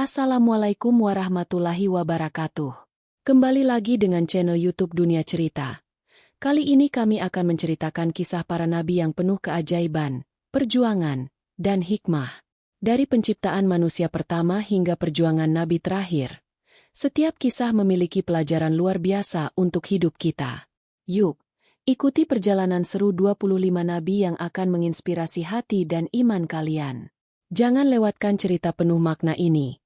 Assalamualaikum warahmatullahi wabarakatuh. Kembali lagi dengan channel YouTube Dunia Cerita. Kali ini kami akan menceritakan kisah para nabi yang penuh keajaiban, perjuangan, dan hikmah. Dari penciptaan manusia pertama hingga perjuangan nabi terakhir, setiap kisah memiliki pelajaran luar biasa untuk hidup kita. Yuk, ikuti perjalanan seru 25 nabi yang akan menginspirasi hati dan iman kalian. Jangan lewatkan cerita penuh makna ini.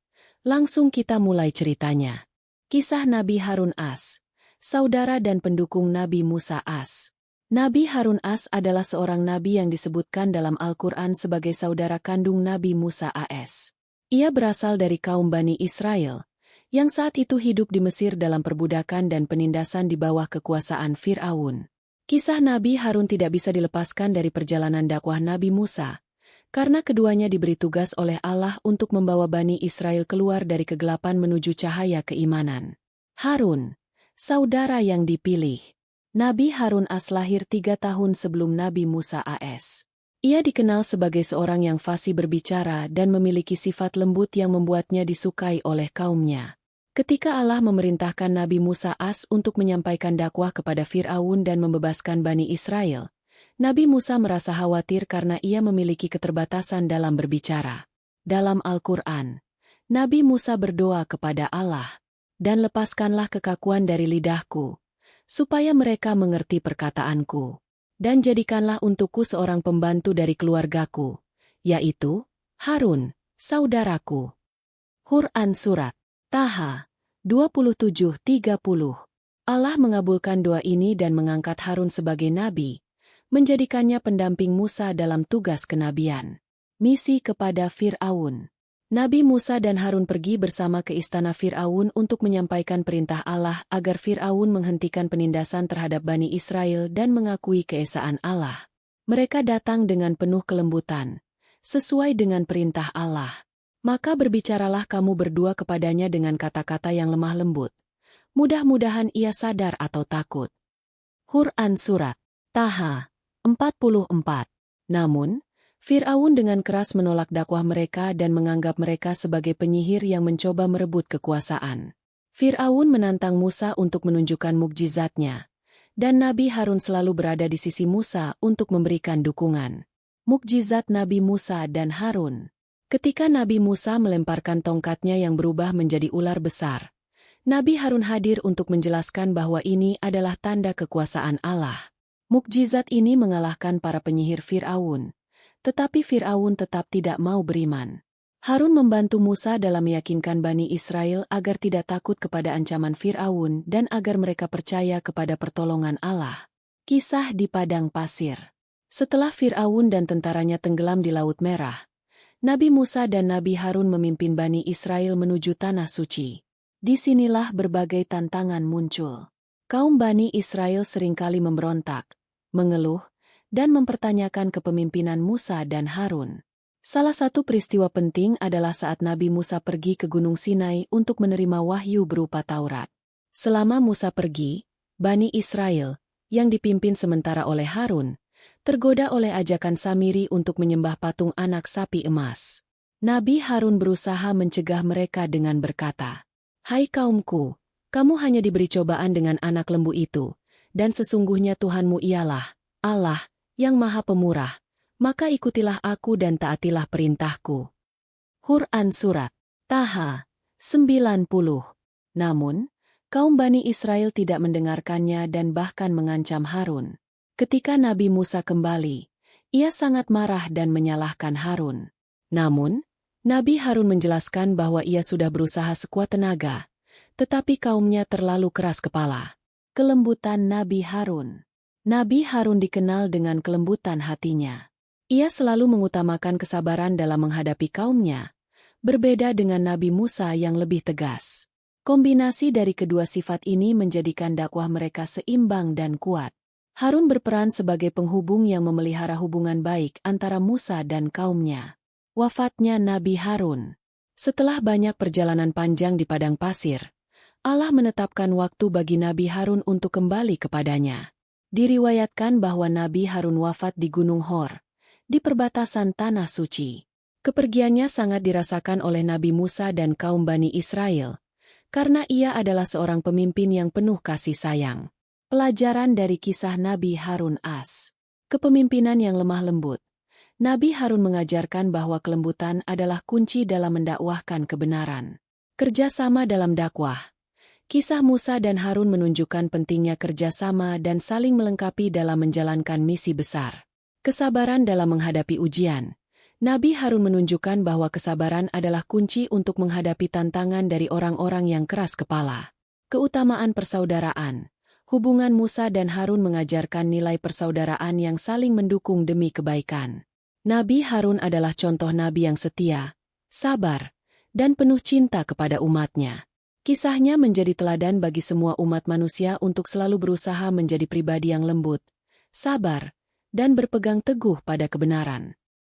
Langsung kita mulai ceritanya. Kisah Nabi Harun As, saudara dan pendukung Nabi Musa As. Nabi Harun As adalah seorang nabi yang disebutkan dalam Al-Quran sebagai saudara kandung Nabi Musa AS. Ia berasal dari kaum Bani Israel, yang saat itu hidup di Mesir dalam perbudakan dan penindasan di bawah kekuasaan Fir'aun. Kisah Nabi Harun tidak bisa dilepaskan dari perjalanan dakwah Nabi Musa, karena keduanya diberi tugas oleh Allah untuk membawa Bani Israel keluar dari kegelapan menuju cahaya keimanan. Harun, saudara yang dipilih. Nabi Harun As lahir 3 tahun sebelum Nabi Musa AS. Ia dikenal sebagai seorang yang fasih berbicara dan memiliki sifat lembut yang membuatnya disukai oleh kaumnya. Ketika Allah memerintahkan Nabi Musa AS untuk menyampaikan dakwah kepada Fir'aun dan membebaskan Bani Israel, Nabi Musa merasa khawatir karena ia memiliki keterbatasan dalam berbicara. Dalam Al-Quran, Nabi Musa berdoa kepada Allah, "Dan lepaskanlah kekakuan dari lidahku, supaya mereka mengerti perkataanku. Dan jadikanlah untukku seorang pembantu dari keluargaku, yaitu Harun, saudaraku." Quran Surat Taha 27:30. Allah mengabulkan doa ini dan mengangkat Harun sebagai nabi, menjadikannya pendamping Musa dalam tugas kenabian. Misi kepada Fir'aun. Nabi Musa dan Harun pergi bersama ke istana Fir'aun untuk menyampaikan perintah Allah agar Fir'aun menghentikan penindasan terhadap Bani Israel dan mengakui keesaan Allah. Mereka datang dengan penuh kelembutan, sesuai dengan perintah Allah. Maka berbicaralah kamu berdua kepadanya dengan kata-kata yang lemah lembut. Mudah-mudahan ia sadar atau takut. Quran Surat Taha 44. Namun, Fir'aun dengan keras menolak dakwah mereka dan menganggap mereka sebagai penyihir yang mencoba merebut kekuasaan. Fir'aun menantang Musa untuk menunjukkan mukjizatnya, dan Nabi Harun selalu berada di sisi Musa untuk memberikan dukungan. Mukjizat Nabi Musa dan Harun. Ketika Nabi Musa melemparkan tongkatnya yang berubah menjadi ular besar, Nabi Harun hadir untuk menjelaskan bahwa ini adalah tanda kekuasaan Allah. Mukjizat ini mengalahkan para penyihir Fir'aun, tetapi Fir'aun tetap tidak mau beriman. Harun membantu Musa dalam meyakinkan Bani Israel agar tidak takut kepada ancaman Fir'aun dan agar mereka percaya kepada pertolongan Allah. Kisah di Padang Pasir. Setelah Fir'aun dan tentaranya tenggelam di Laut Merah, Nabi Musa dan Nabi Harun memimpin Bani Israel menuju Tanah Suci. Disinilah berbagai tantangan muncul. Kaum Bani Israel seringkali memberontak, mengeluh, dan mempertanyakan kepemimpinan Musa dan Harun. Salah satu peristiwa penting adalah saat Nabi Musa pergi ke Gunung Sinai untuk menerima wahyu berupa Taurat. Selama Musa pergi, Bani Israel, yang dipimpin sementara oleh Harun, tergoda oleh ajakan Samiri untuk menyembah patung anak sapi emas. Nabi Harun berusaha mencegah mereka dengan berkata, "Hai kaumku, kamu hanya diberi cobaan dengan anak lembu itu, dan sesungguhnya Tuhanmu ialah Allah, yang Maha Pemurah, maka ikutilah aku dan taatilah perintahku." Quran Surat Taha 90. Namun, kaum Bani Israel tidak mendengarkannya dan bahkan mengancam Harun. Ketika Nabi Musa kembali, ia sangat marah dan menyalahkan Harun. Namun, Nabi Harun menjelaskan bahwa ia sudah berusaha sekuat tenaga, tetapi kaumnya terlalu keras kepala. Kelembutan Nabi Harun. Nabi Harun dikenal dengan kelembutan hatinya. Ia selalu mengutamakan kesabaran dalam menghadapi kaumnya, berbeda dengan Nabi Musa yang lebih tegas. Kombinasi dari kedua sifat ini menjadikan dakwah mereka seimbang dan kuat. Harun berperan sebagai penghubung yang memelihara hubungan baik antara Musa dan kaumnya. Wafatnya Nabi Harun. Setelah banyak perjalanan panjang di padang pasir, Allah menetapkan waktu bagi Nabi Harun untuk kembali kepadanya. Diriwayatkan bahwa Nabi Harun wafat di Gunung Hor, di perbatasan Tanah Suci. Kepergiannya sangat dirasakan oleh Nabi Musa dan kaum Bani Israel, karena ia adalah seorang pemimpin yang penuh kasih sayang. Pelajaran dari kisah Nabi Harun As. Kepemimpinan yang lemah lembut. Nabi Harun mengajarkan bahwa kelembutan adalah kunci dalam mendakwahkan kebenaran. Kerjasama dalam dakwah. Kisah Musa dan Harun menunjukkan pentingnya kerjasama dan saling melengkapi dalam menjalankan misi besar. Kesabaran dalam menghadapi ujian. Nabi Harun menunjukkan bahwa kesabaran adalah kunci untuk menghadapi tantangan dari orang-orang yang keras kepala. Keutamaan persaudaraan. Hubungan Musa dan Harun mengajarkan nilai persaudaraan yang saling mendukung demi kebaikan. Nabi Harun adalah contoh nabi yang setia, sabar, dan penuh cinta kepada umatnya. Kisahnya menjadi teladan bagi semua umat manusia untuk selalu berusaha menjadi pribadi yang lembut, sabar, dan berpegang teguh pada kebenaran.